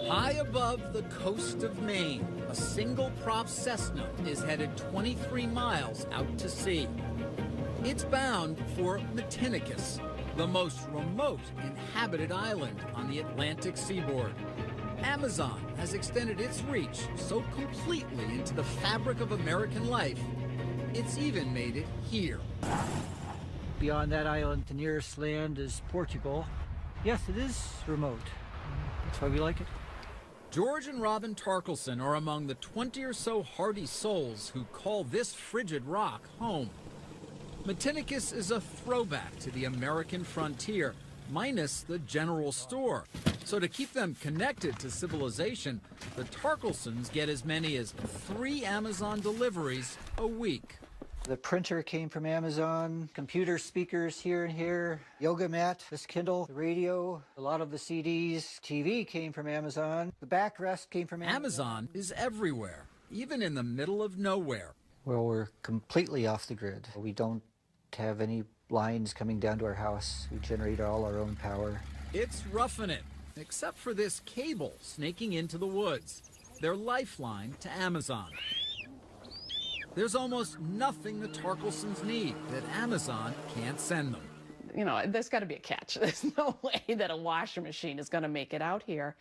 High above the coast of Maine, a single-prop Cessna is headed 23 miles out to sea. It's bound for Matinicus, the most remote inhabited island on the Atlantic seaboard. Amazon has extended its reach so completely into the fabric of American life, it's even made it here. Beyond that island, the nearest land is Portugal. Yes, it is remote. That's why we like it. George and Robin Tarkelson are among the 20 or so hardy souls who call this frigid rock home. Matinicus is a throwback to the American frontier, minus the general store. So to keep them connected to civilization, the Tarkelsons get as many as 3 Amazon deliveries a week. The printer came from Amazon, computer speakers here and here, yoga mat, this Kindle, the radio, a lot of the CDs, TV came from Amazon, the backrest came from Amazon. Amazon is everywhere, even in the middle of nowhere. Well, we're completely off the grid. We don't have any lines coming down to our house. We generate all our own power. It's roughing it, except for this cable snaking into the woods, their lifeline to Amazon. There's almost nothing the Tarkelsons need that Amazon can't send them. You know, there's got to be a catch. There's no way that a washing machine is going to make it out here.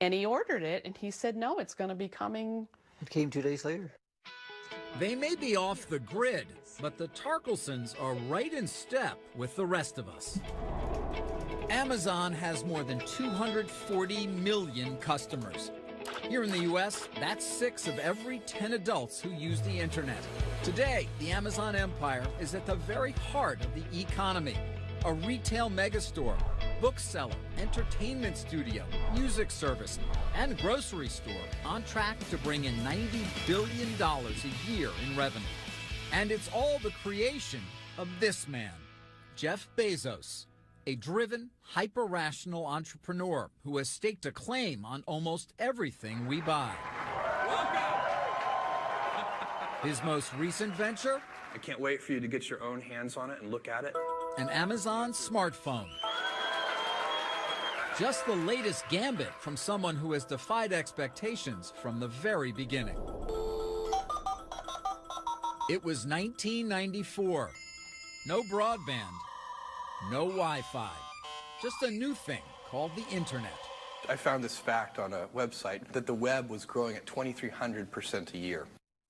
And he ordered it, and he said, no, it's going to be coming. It came 2 days later. They may be off the grid, but the Tarkelsons are right in step with the rest of us. Amazon has more than 240 million customers. Here in the U.S., that's 6 of every 10 adults who use the internet. Today, the Amazon empire is at the very heart of the economy. A retail megastore, bookseller, entertainment studio, music service, and grocery store on track to bring in $90 billion a year in revenue. And it's all the creation of this man, Jeff Bezos, a driven, hyper-rational entrepreneur who has staked a claim on almost everything we buy. His most recent venture? I can't wait for you to get your own hands on it and look at it. An Amazon smartphone. Just the latest gambit from someone who has defied expectations from the very beginning. It was 1994. No broadband. No Wi-Fi, just a new thing called the internet. I found this fact on a website that the web was growing at 2,300% a year.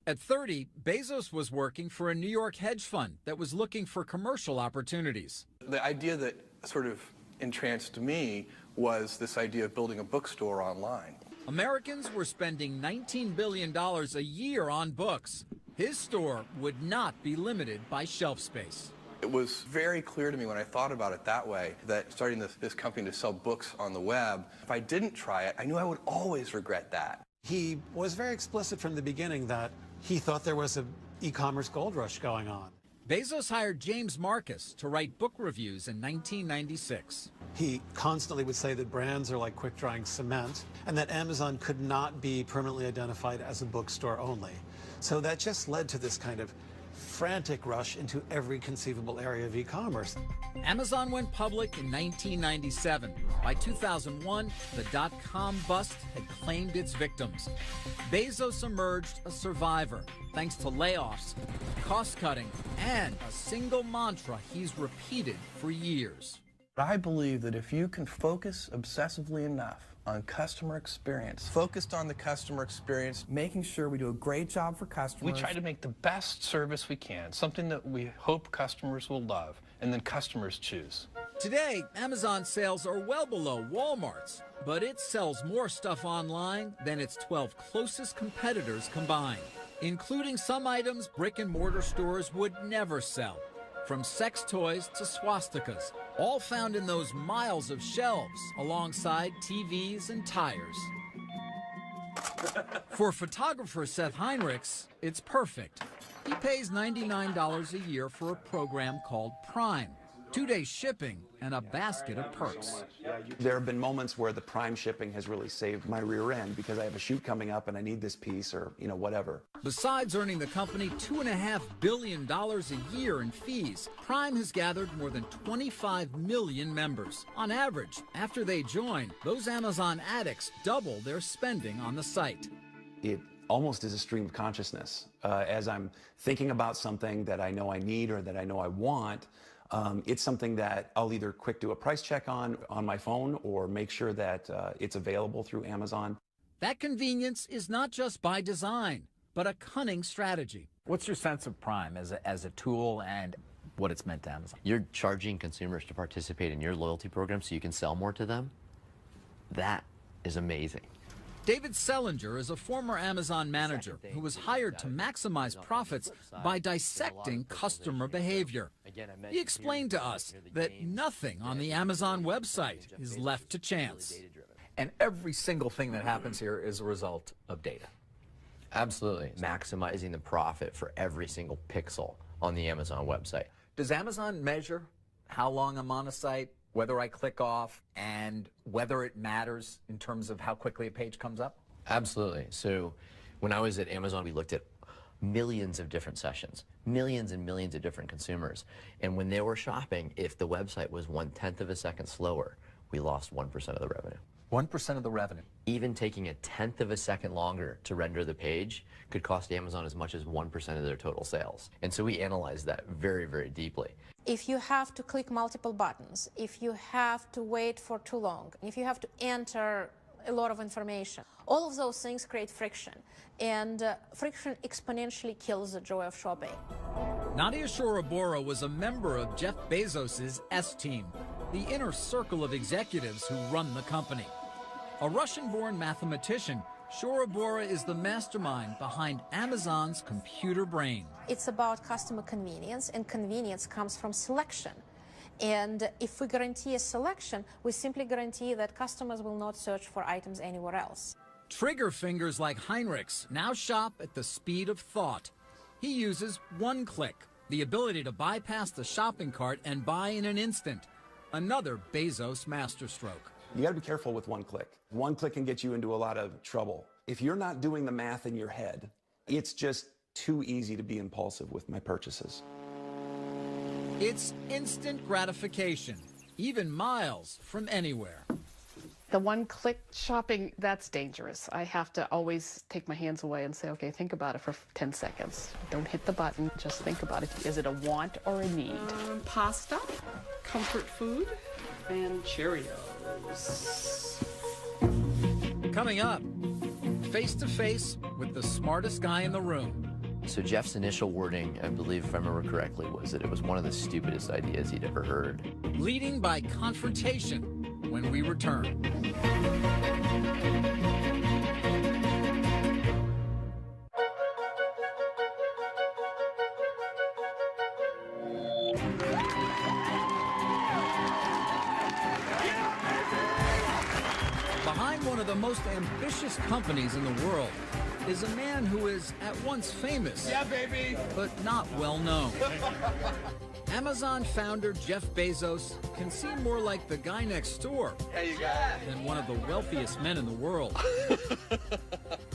At 30, Bezos was working for a New York hedge fund that was looking for commercial opportunities. The idea that sort of entranced me was this idea of building a bookstore online. Americans were spending $19 billion a year on books. His store would not be limited by shelf space. It was very clear to me when I thought about it that way, that starting this company to sell books on the web, if I didn't try it, I knew I would always regret that. He was very explicit from the beginning that he thought there was an e-commerce gold rush going on. Bezos hired James Marcus to write book reviews in 1996. He constantly would say that brands are like quick-drying cement and that Amazon could not be permanently identified as a bookstore only. So that just led to this kind of frantic rush into every conceivable area of e-commerce. Amazon went public in 1997. By 2001, the dot-com bust had claimed its victims. Bezos emerged a survivor thanks to layoffs, cost-cutting, and a single mantra he's repeated for years. I believe that if you can focus obsessively enough on customer experience, focused on the customer experience, making sure we do a great job for customers. We try to make the best service we can, something that we hope customers will love, and then customers choose. Today, Amazon sales are well below Walmart's, but it sells more stuff online than its 12 closest competitors combined, including some items brick-and-mortar stores would never sell. From sex toys to swastikas, all found in those miles of shelves alongside TVs and tires. For photographer Seth Heinrichs, it's perfect. He pays $99 a year for a program called Prime. 2-day shipping, and a basket of perks. There have been moments where the Prime shipping has really saved my rear end because I have a shoot coming up and I need this piece or, whatever. Besides earning the company $2.5 billion a year in fees, Prime has gathered more than 25 million members. On average, after they join, those Amazon addicts double their spending on the site. It almost is a stream of consciousness. As I'm thinking about something that I know I need or that I know I want, it's something that I'll either quick do a price check on my phone or make sure that it's available through Amazon. That convenience is not just by design, but a cunning strategy. What's your sense of Prime as a tool and what it's meant to Amazon? You're charging consumers to participate in your loyalty program so you can sell more to them? That is amazing. David Selinger is a former Amazon manager who was hired to maximize profits by dissecting customer behavior. He explained to us that nothing on the Amazon website is left to chance. And every single thing that happens here is a result of data. Absolutely. Maximizing the profit for every single pixel on the Amazon website. Does Amazon measure how long I'm on a site, whether I click off, and whether it matters in terms of how quickly a page comes up? Absolutely. So when I was at Amazon, we looked at millions of different sessions, millions and millions of different consumers. And when they were shopping, if the website was 1/10 of a second slower, we lost 1% of the revenue. 1% of the revenue. Even taking 1/10 of a second longer to render the page could cost Amazon as much as 1% of their total sales. And so we analyzed that very, very deeply. If you have to click multiple buttons, if you have to wait for too long, if you have to enter a lot of information, all of those things create friction. And friction exponentially kills the joy of shopping. Nadia Shorobora was a member of Jeff Bezos' S-Team, the inner circle of executives who run the company. A Russian-born mathematician, Shorobora is the mastermind behind Amazon's computer brain. It's about customer convenience, and convenience comes from selection. And if we guarantee a selection, we simply guarantee that customers will not search for items anywhere else. Trigger fingers like Heinrich's now shop at the speed of thought. He uses one click, the ability to bypass the shopping cart and buy in an instant. Another Bezos masterstroke. You gotta be careful with one click. One click can get you into a lot of trouble. If you're not doing the math in your head, it's just too easy to be impulsive with my purchases. It's instant gratification, even miles from anywhere. The one-click shopping, that's dangerous. I have to always take my hands away and say, okay, think about it for 10 seconds. Don't hit the button, just think about it. Is it a want or a need? Pasta, comfort food, and Cheerios. Coming up, face-to-face with the smartest guy in the room. So Jeff's initial wording, I believe if I remember correctly, was that it was one of the stupidest ideas he'd ever heard. Leading by confrontation when we return. Behind one of the most ambitious companies in the world is a man who is at once famous, Yeah, baby. but not well known. Amazon founder Jeff Bezos can seem more like the guy next door than one of the wealthiest men in the world.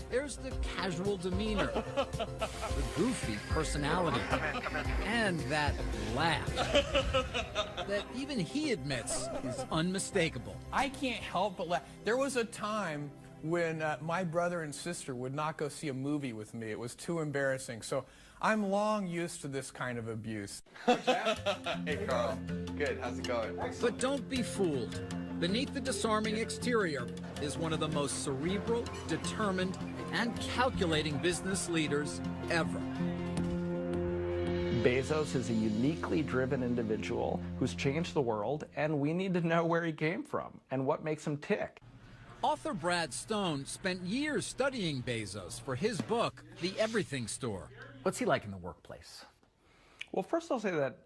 There's the casual demeanor, the goofy personality, and that laugh that even he admits is unmistakable. I can't help but laugh. There was a time when my brother and sister would not go see a movie with me. It was too embarrassing. So I'm long used to this kind of abuse. Hey, Carl. Good. How's it going? But don't be fooled. Beneath the disarming exterior is one of the most cerebral, determined, and calculating business leaders ever. Bezos is a uniquely driven individual who's changed the world, and we need to know where he came from and what makes him tick. Author Brad Stone spent years studying Bezos for his book, The Everything Store. What's he like in the workplace? Well, first I'll say that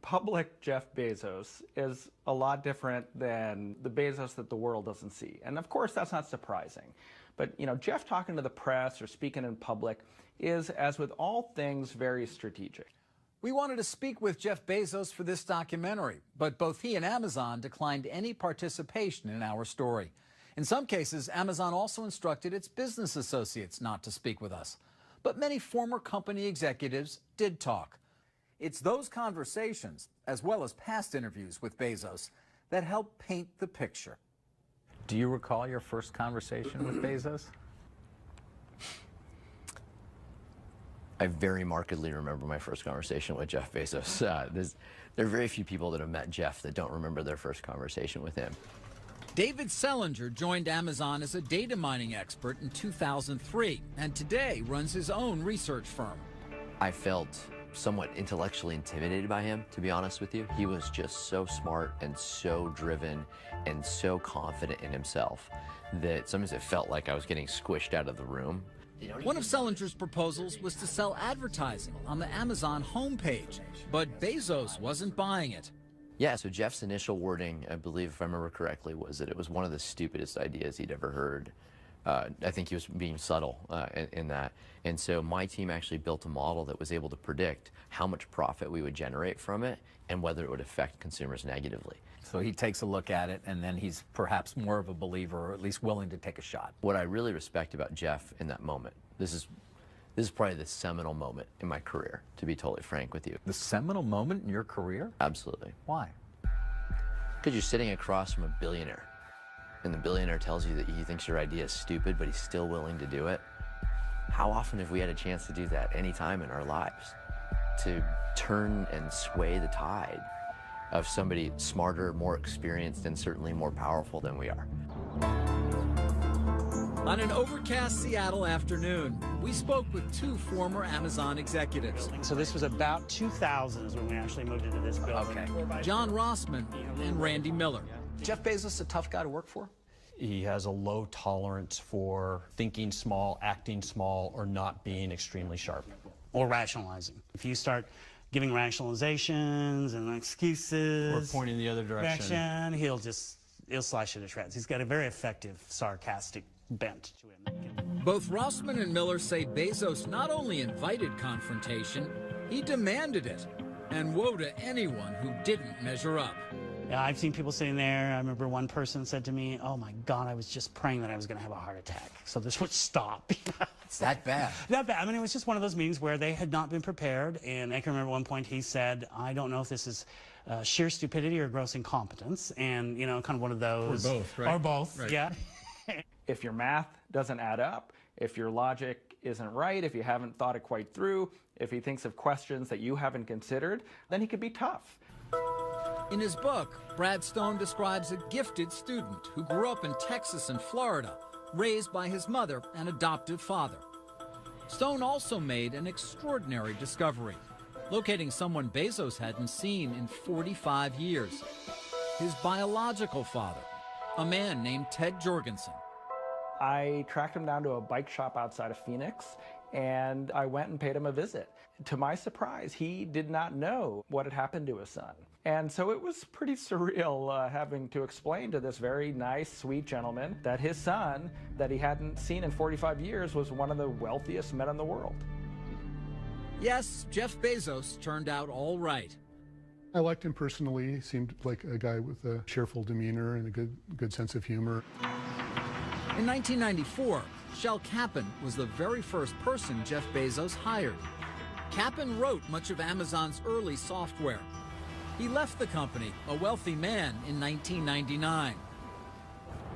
public Jeff Bezos is a lot different than the Bezos that the world doesn't see. And of course, that's not surprising. But, Jeff talking to the press or speaking in public is, as with all things, very strategic. We wanted to speak with Jeff Bezos for this documentary, but both he and Amazon declined any participation in our story. In some cases, Amazon also instructed its business associates not to speak with us. But many former company executives did talk. It's those conversations, as well as past interviews with Bezos, that help paint the picture. Do you recall your first conversation with Bezos? I very markedly remember my first conversation with Jeff Bezos. There are very few people that have met Jeff that don't remember their first conversation with him. David Selinger joined Amazon as a data mining expert in 2003 and today runs his own research firm. I felt somewhat intellectually intimidated by him, to be honest with you. He was just so smart and so driven and so confident in himself that sometimes it felt like I was getting squished out of the room. One of Selinger's proposals was to sell advertising on the Amazon homepage, but Bezos wasn't buying it. Yeah, so Jeff's initial wording, I believe, if I remember correctly, was that it was one of the stupidest ideas he'd ever heard. I think he was being subtle in that. And so my team actually built a model that was able to predict how much profit we would generate from it and whether it would affect consumers negatively. So he takes a look at it, and then he's perhaps more of a believer, or at least willing to take a shot. What I really respect about Jeff in that moment, this is probably the seminal moment in my career, to be totally frank with you. The seminal moment in your career? Absolutely. Why? Because you're sitting across from a billionaire, and the billionaire tells you that he thinks your idea is stupid, but he's still willing to do it. How often have we had a chance to do that any time in our lives? To turn and sway the tide of somebody smarter, more experienced, and certainly more powerful than we are. On an overcast Seattle afternoon, we spoke with two former Amazon executives. So this was about 2000 is when we actually moved into this building. Okay. John Rossman and Randy Miller. Jeff Bezos a tough guy to work for? He has a low tolerance for thinking small, acting small, or not being extremely sharp. Or rationalizing. If you start giving rationalizations and excuses, or pointing the other direction, he'll slice you to shreds. He's got a very effective, sarcastic bent to him. Both Rossman and Miller say Bezos not only invited confrontation, he demanded it. And woe to anyone who didn't measure up. Yeah, I've seen people sitting there. I remember one person said to me, "Oh my God, I was just praying that I was going to have a heart attack, so this would stop." It's that bad. That bad. I mean, it was just one of those meetings where they had not been prepared. And I can remember at one point he said, "I don't know if this is sheer stupidity or gross incompetence," and you know, kind of one of those. Or both, right? Or both, right. Yeah. If your math doesn't add up, if your logic isn't right, if you haven't thought it quite through, if he thinks of questions that you haven't considered, then he could be tough. In his book, Brad Stone describes a gifted student who grew up in Texas and Florida, raised by his mother and adoptive father. Stone also made an extraordinary discovery, locating someone Bezos hadn't seen in 45 years. His biological father, a man named Ted Jorgensen. I tracked him down to a bike shop outside of Phoenix, and I went and paid him a visit. To my surprise, he did not know what had happened to his son. And so it was pretty surreal having to explain to this very nice, sweet gentleman that his son, that he hadn't seen in 45 years, was one of the wealthiest men in the world. Yes, Jeff Bezos turned out all right. I liked him personally. He seemed like a guy with a cheerful demeanor and a good sense of humor. In 1994, Shel Kappan was the very first person Jeff Bezos hired. Kappan wrote much of Amazon's early software. He left the company, a wealthy man, in 1999.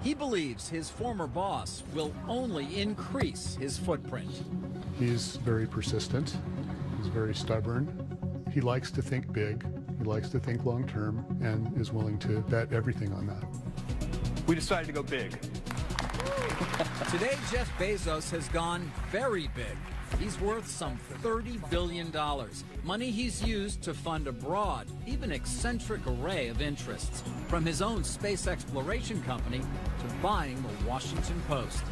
He believes his former boss will only increase his footprint. He's very persistent. He's very stubborn. He likes to think big. He likes to think long term and is willing to bet everything on that. We decided to go big. Today, Jeff Bezos has gone very big. He's worth some $30 billion, money he's used to fund a broad, even eccentric array of interests, from his own space exploration company to buying the Washington Post.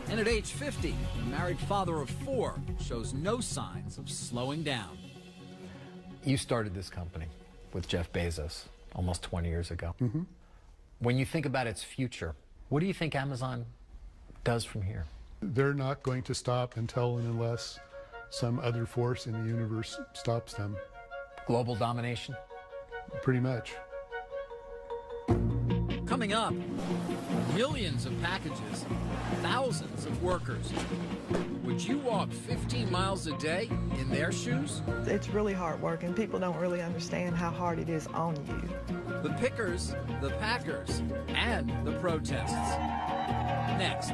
And at age 50, the married father of 4 shows no signs of slowing down. You started this company with Jeff Bezos almost 20 years ago. Mm-hmm. When you think about its future, what do you think Amazon does from here? They're not going to stop until and unless some other force in the universe stops them. Global domination? Pretty much. Coming up, millions of packages, thousands of workers. Would you walk 15 miles a day in their shoes? It's really hard work, and people don't really understand how hard it is on you. The pickers, the packers, and the protests. Next.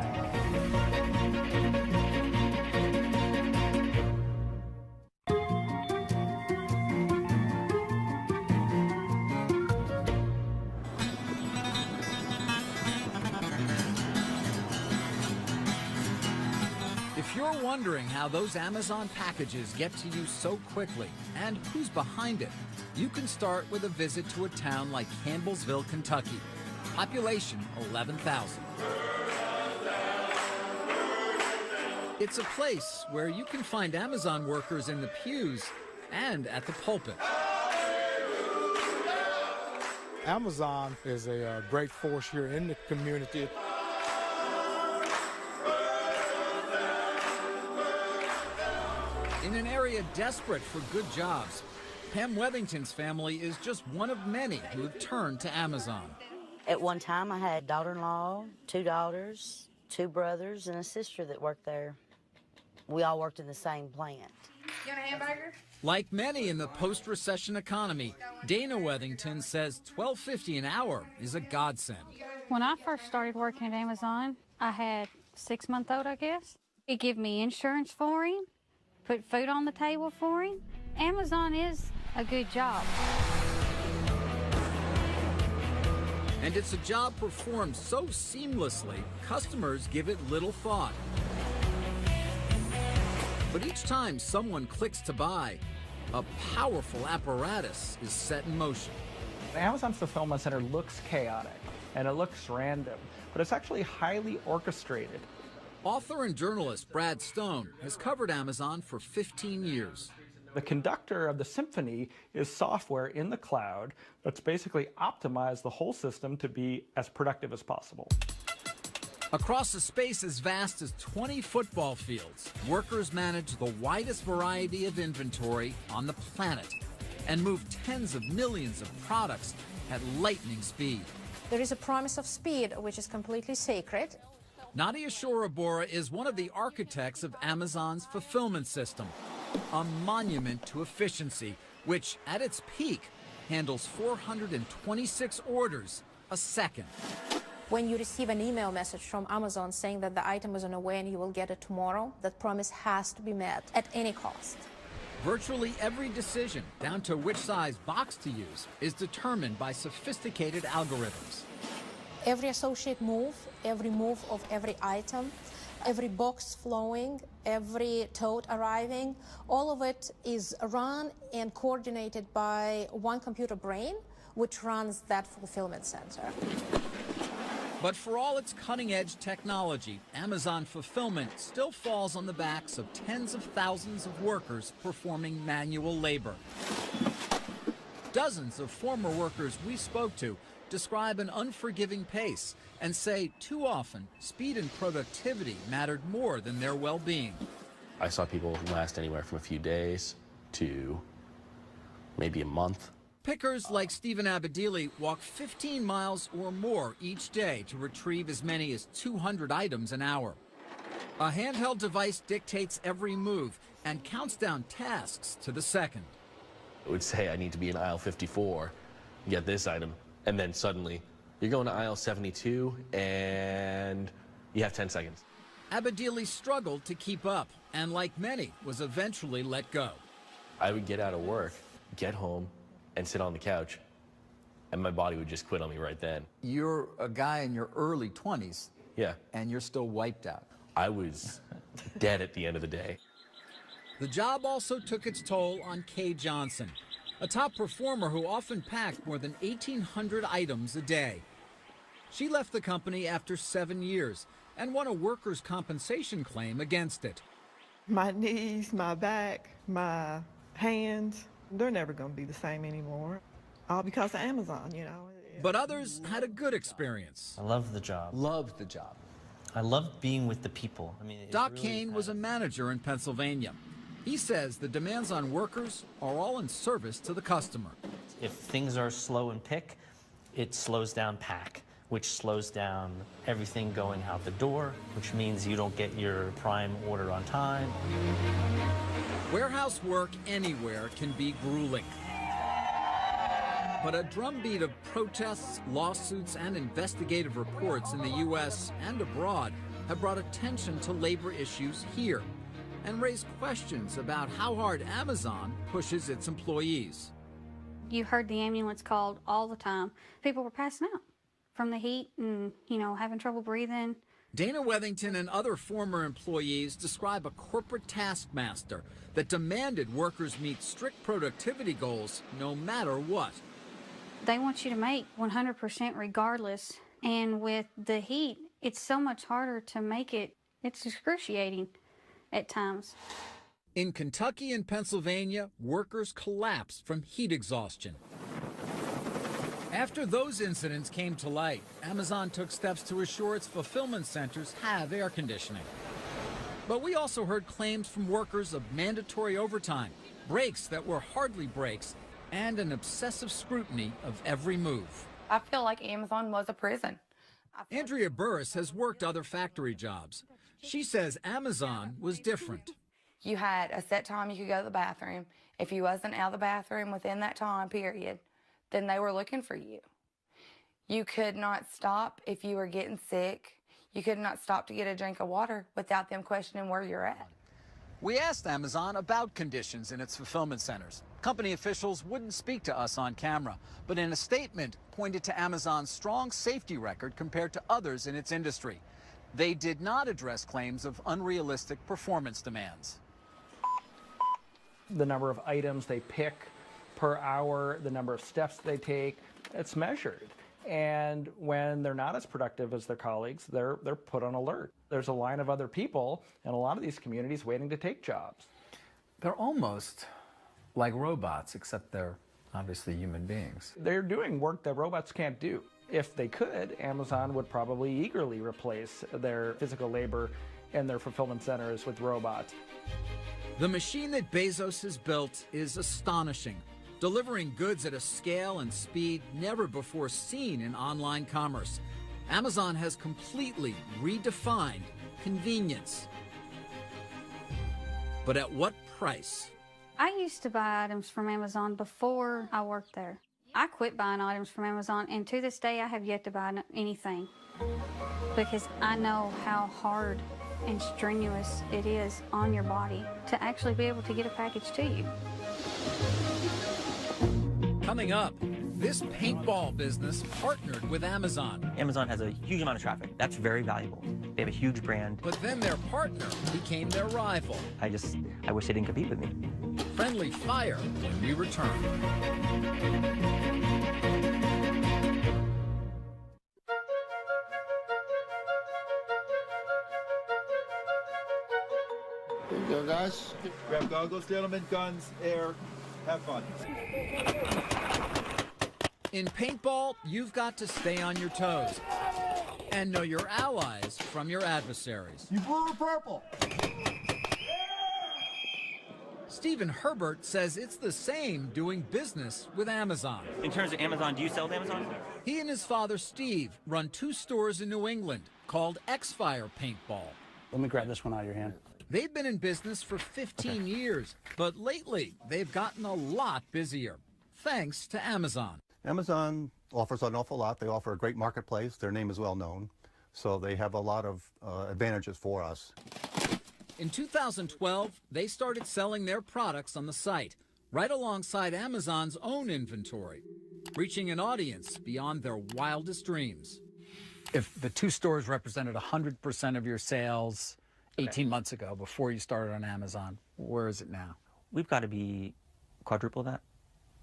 If you're wondering how those Amazon packages get to you so quickly and who's behind it, you can start with a visit to a town like Campbellsville, Kentucky. Population 11,000. It's a place where you can find Amazon workers in the pews and at the pulpit. Amazon is a great force here in the community. In an area desperate for good jobs, Pam Wethington's family is just one of many who have turned to Amazon. At one time, I had a daughter-in-law, 2 daughters, 2 brothers, and a sister that worked there. We all worked in the same plant. You want a hamburger? Like many in the post-recession economy, Dana Wethington says $12.50 an hour is a godsend. When I first started working at Amazon, I had a 6-month-old, I guess. It gave me insurance for him, put food on the table for him. Amazon is a good job. And it's a job performed so seamlessly, customers give it little thought. But each time someone clicks to buy, a powerful apparatus is set in motion. Amazon's fulfillment center looks chaotic and it looks random, but it's actually highly orchestrated. Author and journalist Brad Stone has covered Amazon for 15 years. The conductor of the symphony is software in the cloud that's basically optimized the whole system to be as productive as possible. Across a space as vast as 20 football fields, workers manage the widest variety of inventory on the planet and move tens of millions of products at lightning speed. There is a promise of speed, which is completely sacred. Nadia Shorabora is one of the architects of Amazon's fulfillment system, a monument to efficiency, which at its peak handles 426 orders a second. When you receive an email message from Amazon saying that the item is on the way and you will get it tomorrow, that promise has to be met at any cost. Virtually every decision, down to which size box to use, is determined by sophisticated algorithms. Every associate move, every move of every item, every box flowing, every tote arriving, all of it is run and coordinated by one computer brain, which runs that fulfillment center. But for all its cutting-edge technology, Amazon fulfillment still falls on the backs of tens of thousands of workers performing manual labor. Dozens of former workers we spoke to describe an unforgiving pace and say too often speed and productivity mattered more than their well-being. I saw people last anywhere from a few days to maybe a month. Pickers like Stephen Abadili walk 15 miles or more each day to retrieve as many as 200 items an hour. A handheld device dictates every move and counts down tasks to the second. It would say I need to be in aisle 54, get this item, and then suddenly you're going to aisle 72 and you have 10 seconds. Abadili struggled to keep up and, like many, was eventually let go. I would get out of work, get home, and sit on the couch, and my body would just quit on me right then. You're a guy in your early 20s. Yeah. And you're still wiped out. I was dead at the end of the day. The job also took its toll on Kay Johnson, a top performer who often packed more than 1,800 items a day. She left the company after 7 years and won a workers' compensation claim against it. My knees, my back, my hands, they're never going to be the same anymore. All because of Amazon, you know. But others had a good experience. I love the job. Loved the job. I loved being with the people. I mean, Doc Kane was a manager in Pennsylvania. He says the demands on workers are all in service to the customer. If things are slow in pick, it slows down pack, which slows down everything going out the door, which means you don't get your prime order on time. Warehouse work anywhere can be grueling. But a drumbeat of protests, lawsuits, and investigative reports in the U.S. and abroad have brought attention to labor issues here and raised questions about how hard Amazon pushes its employees. You heard the ambulance called all the time. People were passing out from the heat and, having trouble breathing. Dana Wethington and other former employees describe a corporate taskmaster that demanded workers meet strict productivity goals no matter what. They want you to make 100% regardless. And with the heat, it's so much harder to make it. It's excruciating at times. In Kentucky and Pennsylvania, workers collapsed from heat exhaustion. After those incidents came to light, Amazon took steps to assure its fulfillment centers have air conditioning. But we also heard claims from workers of mandatory overtime, breaks that were hardly breaks, and an obsessive scrutiny of every move. I feel like Amazon was a prison. Andrea Burris has worked other factory jobs. She says Amazon was different. You had a set time you could go to the bathroom. If you wasn't out of the bathroom within that time period, then they were looking for you. You could not stop if you were getting sick. You could not stop to get a drink of water without them questioning where you're at. We asked Amazon about conditions in its fulfillment centers. Company officials wouldn't speak to us on camera, but in a statement pointed to Amazon's strong safety record compared to others in its industry. They did not address claims of unrealistic performance demands. The number of items they pick per hour, the number of steps they take, it's measured. And when they're not as productive as their colleagues, they're put on alert. There's a line of other people in a lot of these communities waiting to take jobs. They're almost like robots, except they're obviously human beings. They're doing work that robots can't do. If they could, Amazon would probably eagerly replace their physical labor in their fulfillment centers with robots. The machine that Bezos has built is astonishing, delivering goods at a scale and speed never before seen in online commerce. Amazon has completely redefined convenience. But at what price? I used to buy items from Amazon before I worked there. I quit buying items from Amazon, and to this day I have yet to buy anything because I know how hard and strenuous it is on your body to actually be able to get a package to you. Coming up, this paintball business partnered with Amazon. Amazon has a huge amount of traffic. That's very valuable. They have a huge brand. But then their partner became their rival. I wish they didn't compete with me. Friendly fire when we return. There you go, guys. Grab goggles, gentlemen, guns, air. Have fun. In paintball, you've got to stay on your toes and know your allies from your adversaries. You blue or purple? Stephen Herbert says it's the same doing business with Amazon. In terms of Amazon, do you sell to Amazon? He and his father, Steve, run 2 stores in New England called X-Fire Paintball. Let me grab this one out of your hand. They've been in business for 15 years, but lately they've gotten a lot busier, thanks to Amazon. Amazon offers an awful lot. They offer a great marketplace. Their name is well known, so they have a lot of advantages for us. In 2012, they started selling their products on the site, right alongside Amazon's own inventory, reaching an audience beyond their wildest dreams. If the 2 stores represented 100% of your sales 18 months ago, before you started on Amazon, where is it now? We've got to be quadruple that.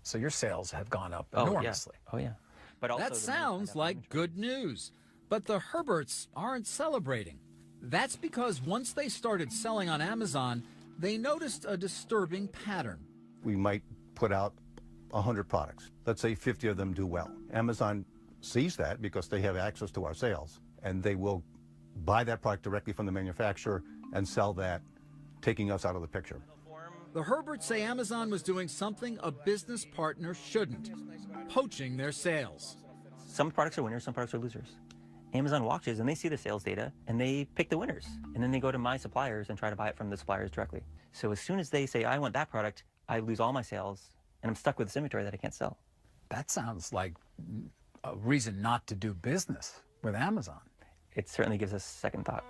So your sales have gone up enormously. Oh, yeah. But also that sounds like good news, but the Herberts aren't celebrating. That's because once they started selling on Amazon, they noticed a disturbing pattern. We might put out 100 products. Let's say 50 of them do well. Amazon sees that because they have access to our sales, and they will buy that product directly from the manufacturer and sell that, taking us out of the picture. The Herberts say Amazon was doing something a business partner shouldn't, poaching their sales. Some products are winners, some products are losers. Amazon watches and they see the sales data and they pick the winners. And then they go to my suppliers and try to buy it from the suppliers directly. So as soon as they say, I want that product, I lose all my sales and I'm stuck with this inventory that I can't sell. That sounds like a reason not to do business with Amazon. It certainly gives us second thought.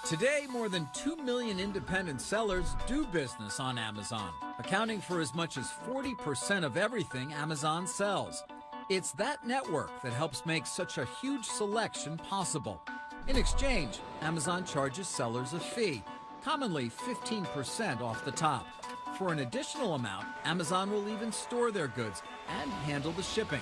Today, more than 2 million independent sellers do business on Amazon, accounting for as much as 40% of everything Amazon sells. It's that network that helps make such a huge selection possible. In exchange, Amazon charges sellers a fee, commonly 15% off the top. For an additional amount, Amazon will even store their goods and handle the shipping.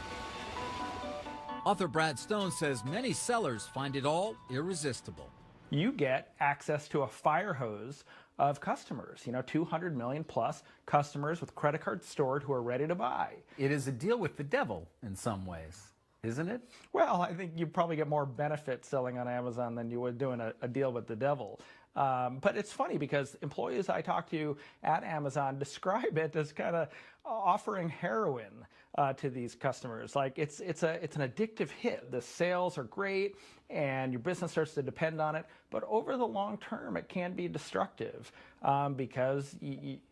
Author Brad Stone says many sellers find it all irresistible. You get access to a fire hose of customers, 200 million plus customers with credit cards stored who are ready to buy. It is a deal with the devil in some ways, isn't it? Well, I think you probably get more benefit selling on Amazon than you would doing a deal with the devil. But it's funny because employees I talk to at Amazon describe it as kind of offering heroin to these customers. Like it's an addictive hit. The sales are great and your business starts to depend on it. But over the long term, it can be destructive because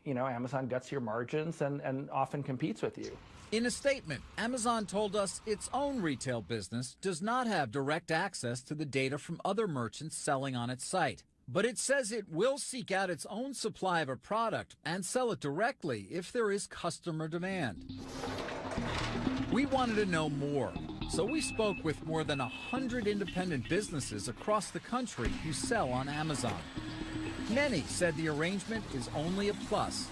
Amazon guts your margins and often competes with you. In a statement, Amazon told us its own retail business does not have direct access to the data from other merchants selling on its site. But it says it will seek out its own supply of a product and sell it directly if there is customer demand. We wanted to know more, so we spoke with more than 100 independent businesses across the country who sell on Amazon. Many said the arrangement is only a plus.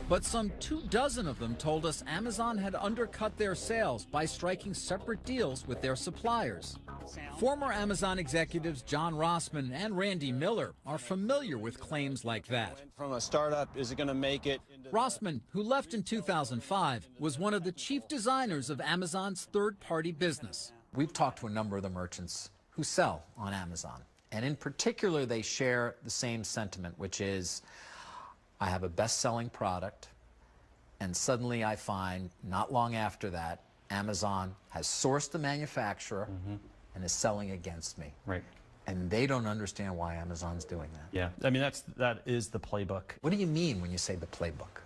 But some 24 of them told us Amazon had undercut their sales by striking separate deals with their suppliers. Former Amazon executives John Rossman and Randy Miller are familiar with claims like that. From a startup, is it going to make it? Rossman, who left in 2005, was one of the chief designers of Amazon's third-party business. We've talked to a number of the merchants who sell on Amazon, and in particular, they share the same sentiment, which is, I have a best-selling product, and suddenly I find, not long after that, Amazon has sourced the manufacturer and is selling against me. Right. And they don't understand why Amazon's doing that. Yeah, I mean, that is the playbook. What do you mean when you say the playbook?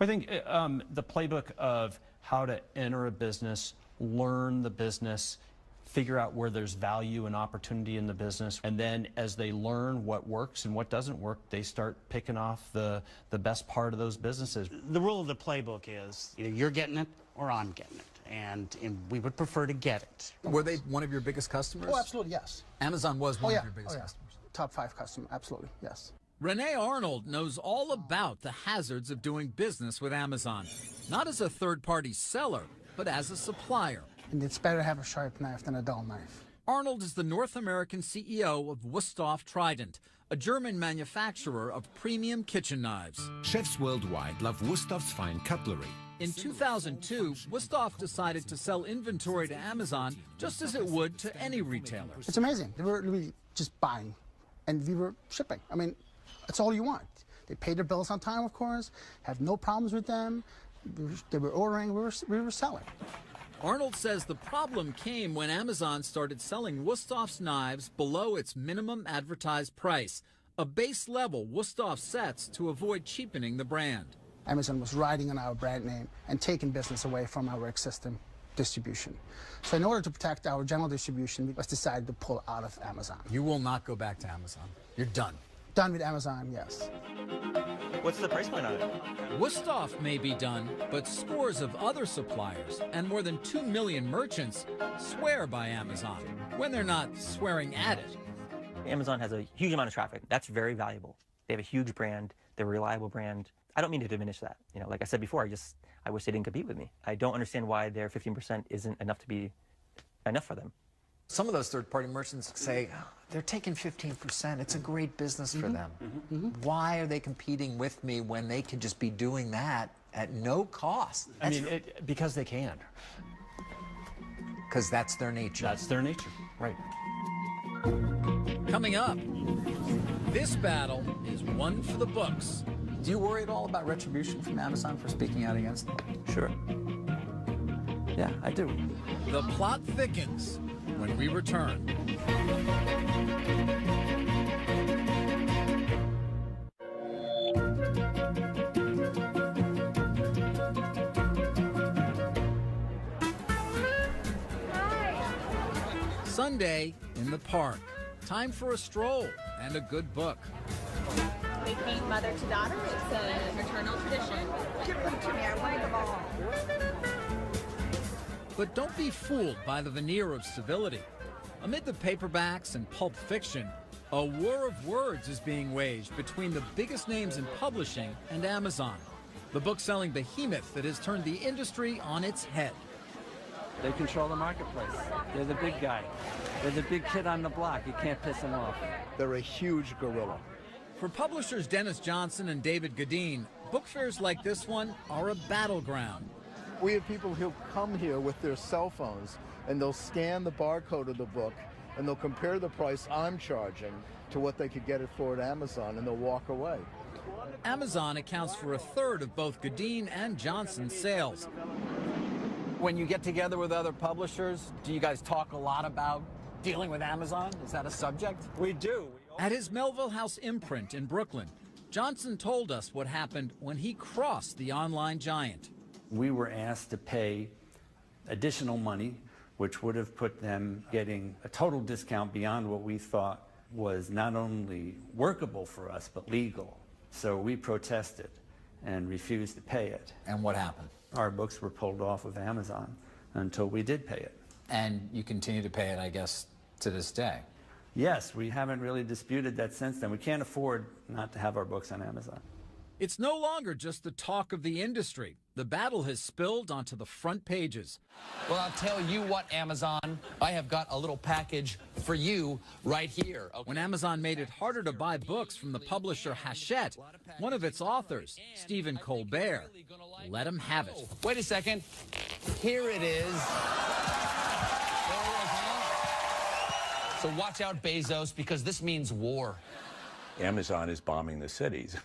I think the playbook of how to enter a business, learn the business, figure out where there's value and opportunity in the business, and then as they learn what works and what doesn't work, they start picking off the best part of those businesses. The rule of the playbook is either you're getting it or I'm getting it, and we would prefer to get it. Were they one of your biggest customers? Oh, absolutely, yes. Amazon was one of your biggest customers. Top 5 customer, absolutely, yes. Renee Arnold knows all about the hazards of doing business with Amazon, not as a third-party seller, but as a supplier. And it's better to have a sharp knife than a dull knife. Arnold is the North American CEO of Wusthof Trident, a German manufacturer of premium kitchen knives. Chefs worldwide love Wustof's fine cutlery. In 2002, Wusthof decided to sell inventory to Amazon just as it would to any retailer. It's amazing. They were really just buying, and we were shipping. I mean, that's all you want. They pay their bills on time, of course, have no problems with them. They were ordering, we were selling. Arnold says the problem came when Amazon started selling Wustof's knives below its minimum advertised price, a base level Wusthof sets to avoid cheapening the brand. Amazon was riding on our brand name and taking business away from our existing distribution. So in order to protect our general distribution, we decided to pull out of Amazon. You will not go back to Amazon. You're done. Done with Amazon, yes. What's the price point on it? Wusthof may be done, but scores of other suppliers and more than 2 million merchants swear by Amazon when they're not swearing at it. Amazon has a huge amount of traffic. That's very valuable. They have a huge brand. They're a reliable brand. I don't mean to diminish that. Like I said before, I wish they didn't compete with me. I don't understand why their 15% isn't enough to be enough for them. Some of those third-party merchants say, they're taking 15%. It's a great business for them. Why are they competing with me when they could just be doing that at no cost? I mean, because they can. Because that's their nature. That's their nature, right. Coming up, this battle is one for the books. Do you worry at all about retribution from Amazon for speaking out against them? Sure. Yeah, I do. The plot thickens when we return. Sunday in the park. Time for a stroll and a good book. We paint mother to daughter. It's a maternal tradition. Give them to me. I want them all. But don't be fooled by the veneer of civility. Amid the paperbacks and pulp fiction, a war of words is being waged between the biggest names in publishing and Amazon, the book-selling behemoth that has turned the industry on its head. They control the marketplace. They're the big guy. They're the big kid on the block. You can't piss them off. They're a huge gorilla. For publishers Dennis Johnson and David Gadeen, book fairs like this one are a battleground. We have people who come here with their cell phones and they'll scan the barcode of the book and they'll compare the price I'm charging to what they could get it for at Amazon, and they'll walk away. Amazon accounts for a third of both Gadeen and Johnson's sales. When you get together with other publishers, do you guys talk a lot about dealing with Amazon? Is that a subject? We do. At his Melville House imprint in Brooklyn, Johnson told us what happened when he crossed the online giant. We were asked to pay additional money, which would have put them getting a total discount beyond what we thought was not only workable for us, but legal. So we protested and refused to pay it. And what happened? Our books were pulled off of Amazon until we did pay it. And you continue to pay it, I guess, to this day? Yes, we haven't really disputed that since then. We can't afford not to have our books on Amazon. It's no longer just the talk of the industry. The battle has spilled onto the front pages. Well, I'll tell you what, Amazon, I have got a little package for you right here. Okay. When Amazon made it harder to buy books from the publisher Hachette, one of its authors, Stephen Colbert, let him have it. Wait a second. Here it is. So watch out, Bezos, because this means war. Amazon is bombing the cities.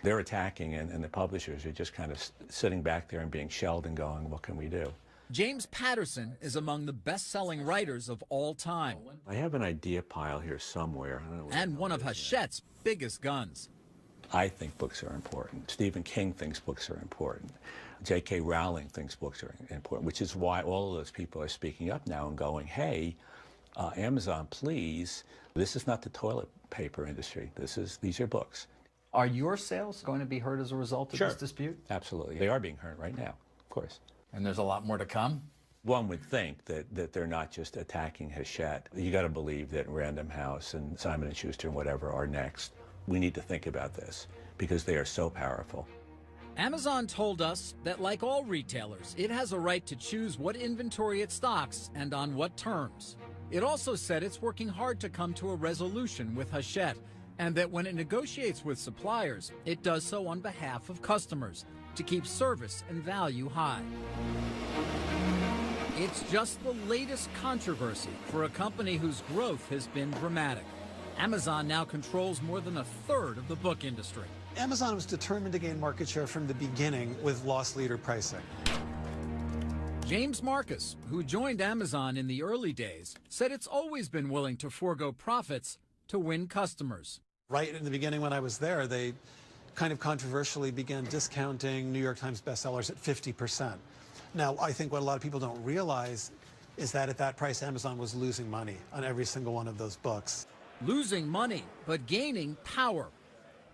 They're attacking, and the publishers are just kind of sitting back there and being shelled and going, what can we do? James Patterson is among the best-selling writers of all time. I have an idea pile here somewhere. I don't know and one of Hachette's biggest guns. I think books are important. Stephen King thinks books are important. J.K. Rowling thinks books are important, which is why all of those people are speaking up now and going, hey, Amazon, please, this is not the toilet paper industry. These are books. Are your sales going to be hurt as a result of this dispute? Absolutely. They are being hurt right now, of course. And there's a lot more to come? One would think that they're not just attacking Hachette. You got to believe that Random House and Simon & Schuster and whatever are next. We need to think about this because they are so powerful. Amazon told us that, like all retailers, it has a right to choose what inventory it stocks and on what terms. It also said it's working hard to come to a resolution with Hachette, and that when it negotiates with suppliers, it does so on behalf of customers to keep service and value high. It's just the latest controversy for a company whose growth has been dramatic. Amazon now controls more than a third of the book industry. Amazon was determined to gain market share from the beginning with loss leader pricing. James Marcus, who joined Amazon in the early days, said it's always been willing to forego profits to win customers. Right in the beginning when I was there, they kind of controversially began discounting New York Times bestsellers at 50%. Now, I think what a lot of people don't realize is that at that price, Amazon was losing money on every single one of those books. Losing money, but gaining power.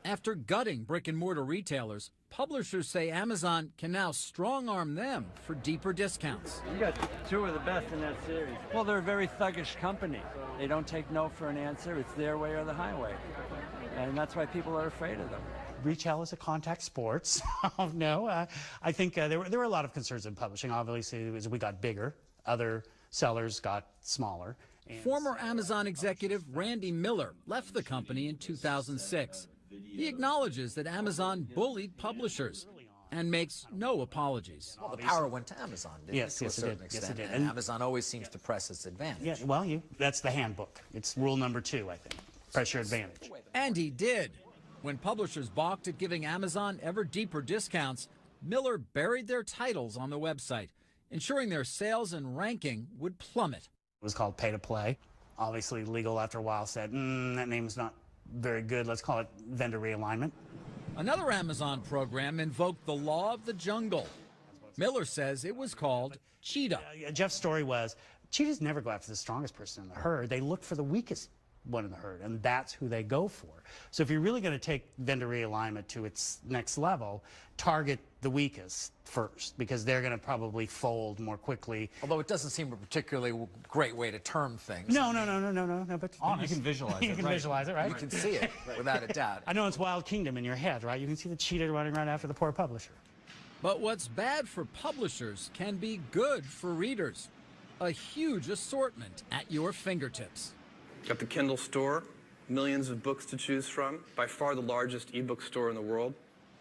After gutting brick-and-mortar retailers, publishers say Amazon can now strong-arm them for deeper discounts. You got two of the best in that series. Well, they're a very thuggish company. They don't take no for an answer. It's their way or the highway. And that's why people are afraid of them. Retail is a contact sport. So no, I think there were a lot of concerns in publishing. Obviously, as we got bigger, other sellers got smaller. Former Amazon executive Randy Miller left the company in 2006. He acknowledges that Amazon bullied publishers and makes no apologies. Well, the power went to Amazon, didn't it? Yes, to a certain it did. extent. Yes, it did. And Amazon always seems to press its advantage. Yeah, well, that's the handbook. It's rule number 2, I think. Press your advantage. And he did. When publishers balked at giving Amazon ever deeper discounts, Miller buried their titles on the website, ensuring their sales and ranking would plummet. It was called pay to play. Obviously, legal after a while said, that name's not very good. Let's call it vendor realignment. Another Amazon program invoked the law of the jungle. Miller says it was called Cheetah. Jeff's story was, cheetahs never go after the strongest person in the herd. They look for the weakest one in the herd, and that's who they go for. So if you're really going to take vendor realignment to its next level, target the weakest first, because they're going to probably fold more quickly. Although it doesn't seem a particularly great way to term things. No, but honest. You can visualize it. You can visualize it, right? You can see it, without a doubt. I know it's Wild Kingdom in your head, right? You can see the cheetah running right after the poor publisher. But what's bad for publishers can be good for readers. A huge assortment at your fingertips. Got the Kindle store, millions of books to choose from, by far the largest ebook store in the world.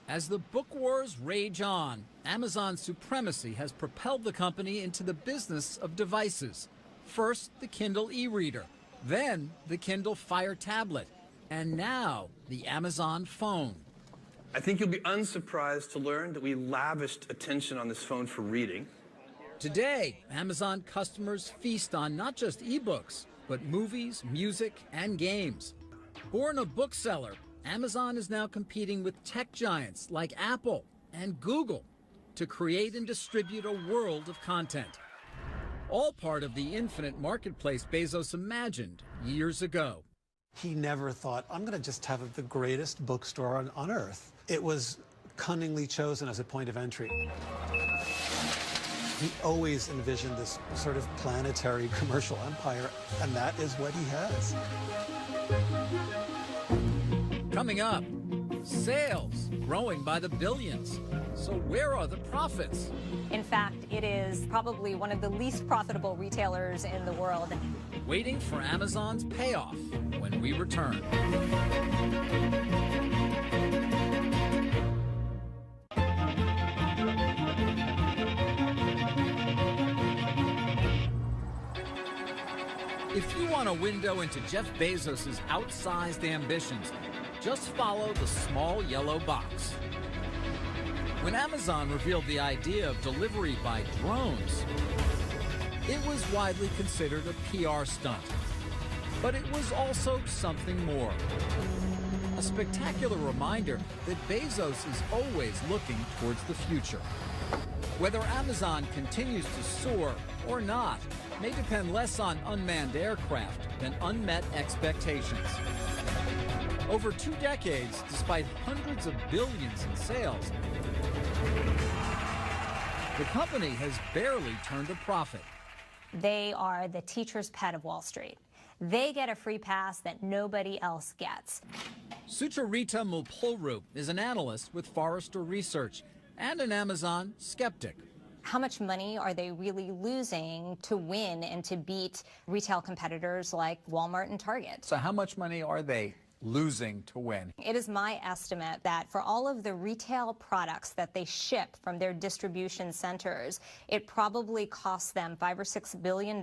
As the book wars rage on, Amazon's supremacy has propelled the company into the business of devices. First, the Kindle e-reader, then the Kindle Fire tablet, and now the Amazon phone. I think you'll be unsurprised to learn that we lavished attention on this phone for reading. Today, Amazon customers feast on not just ebooks, but movies, music, and games. Born a bookseller, Amazon is now competing with tech giants like Apple and Google to create and distribute a world of content. All part of the infinite marketplace Bezos imagined years ago. He never thought, I'm going to just have the greatest bookstore on earth. It was cunningly chosen as a point of entry. He always envisioned this sort of planetary commercial empire, and that is what he has. Coming up, sales growing by the billions. So where are the profits? In fact, it is probably one of the least profitable retailers in the world. Waiting for Amazon's payoff when we return. If you want a window into Jeff Bezos' outsized ambitions, just follow the small yellow box. When Amazon revealed the idea of delivery by drones, it was widely considered a PR stunt. But it was also something more. A spectacular reminder that Bezos is always looking towards the future. Whether Amazon continues to soar or not may depend less on unmanned aircraft than unmet expectations. Over 2 decades, despite hundreds of billions in sales, the company has barely turned a profit. They are the teacher's pet of Wall Street. They get a free pass that nobody else gets. Sucharita Mulpolru is an analyst with Forrester Research and an Amazon skeptic. How much money are they really losing to win and to beat retail competitors like Walmart and Target? So how much money are they losing to win? It is my estimate that for all of the retail products that they ship from their distribution centers, it probably costs them $5 or $6 billion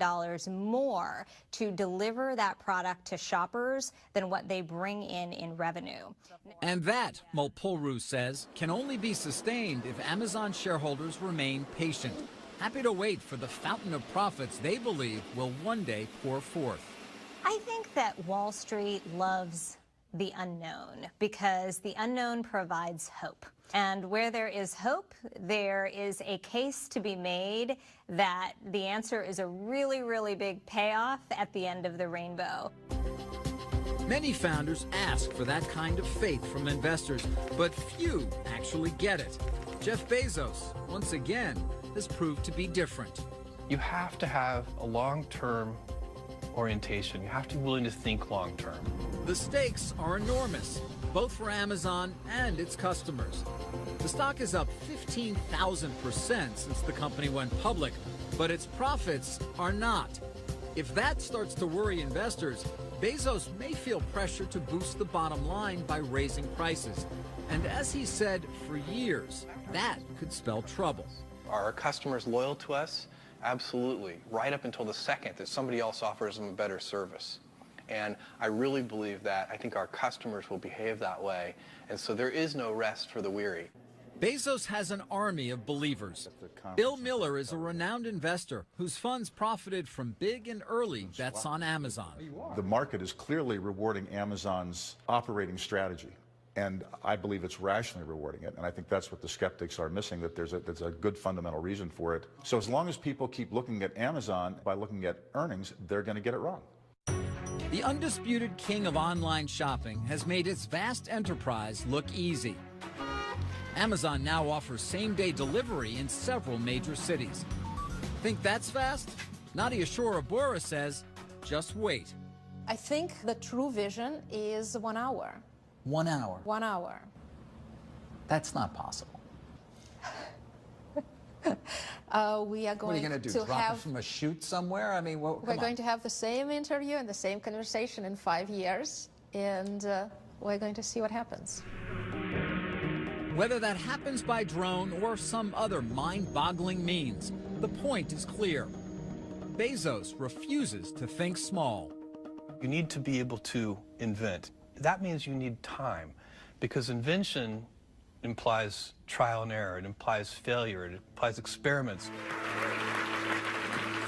more to deliver that product to shoppers than what they bring in revenue. And that, Mulpolru says, can only be sustained if Amazon shareholders remain patient, happy to wait for the fountain of profits they believe will one day pour forth. I think that Wall Street loves the unknown because the unknown provides hope. And where there is hope, there is a case to be made that the answer is a really, really big payoff at the end of the rainbow. Many founders ask for that kind of faith from investors, but few actually get it. Jeff Bezos, once again, has proved to be different. You have to have a long-term orientation. You have to be willing to think long-term. The stakes are enormous, both for Amazon and its customers. The stock is up 15,000% since the company went public, but its profits are not. If that starts to worry investors, Bezos may feel pressure to boost the bottom line by raising prices. And as he said for years, that could spell trouble. Are our customers loyal to us? Absolutely, right up until the second that somebody else offers them a better service. And I really believe that. I think our customers will behave that way. And so there is no rest for the weary. Bezos has an army of believers. Bill Miller is a renowned investor whose funds profited from big and early bets on Amazon. The market is clearly rewarding Amazon's operating strategy, and I believe it's rationally rewarding it, and I think that's what the skeptics are missing, that there's a good fundamental reason for it. So as long as people keep looking at Amazon by looking at earnings, they're going to get it wrong. The undisputed king of online shopping has made its vast enterprise look easy. Amazon now offers same-day delivery in several major cities. Think that's fast? Nadia Shorabura says, just wait. I think the true vision is 1 hour. 1 hour? 1 hour. That's not possible. We are going what are you going to do? Drop it from a chute somewhere? I mean, we're going to have the same interview and the same conversation in 5 years, and we're going to see what happens. Whether that happens by drone or some other mind-boggling means, the point is clear. Bezos refuses to think small. You need to be able to invent. That means you need time, because invention implies trial and error, it implies failure, it implies experiments.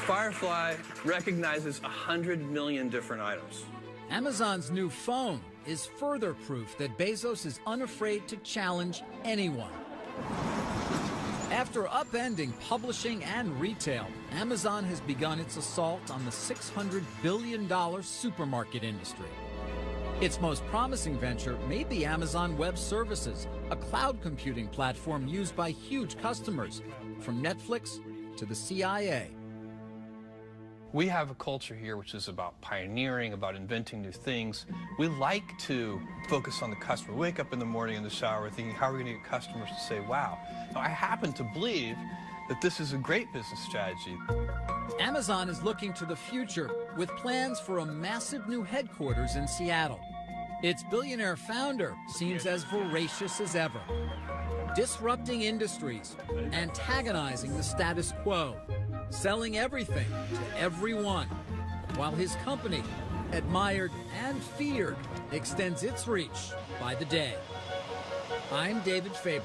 Firefly recognizes 100 million different items. Amazon's new phone is further proof that Bezos is unafraid to challenge anyone. After upending publishing and retail, Amazon has begun its assault on the $600 billion supermarket industry. Its most promising venture may be Amazon Web Services, a cloud computing platform used by huge customers, from Netflix to the CIA. We have a culture here which is about pioneering, about inventing new things. We like to focus on the customer. We wake up in the morning in the shower thinking, how are we going to get customers to say, wow? Now, I happen to believe that this is a great business strategy. Amazon is looking to the future with plans for a massive new headquarters in Seattle. Its billionaire founder seems as voracious as ever, disrupting industries, antagonizing the status quo, selling everything to everyone, while his company, admired and feared, extends its reach by the day. I'm David Faber.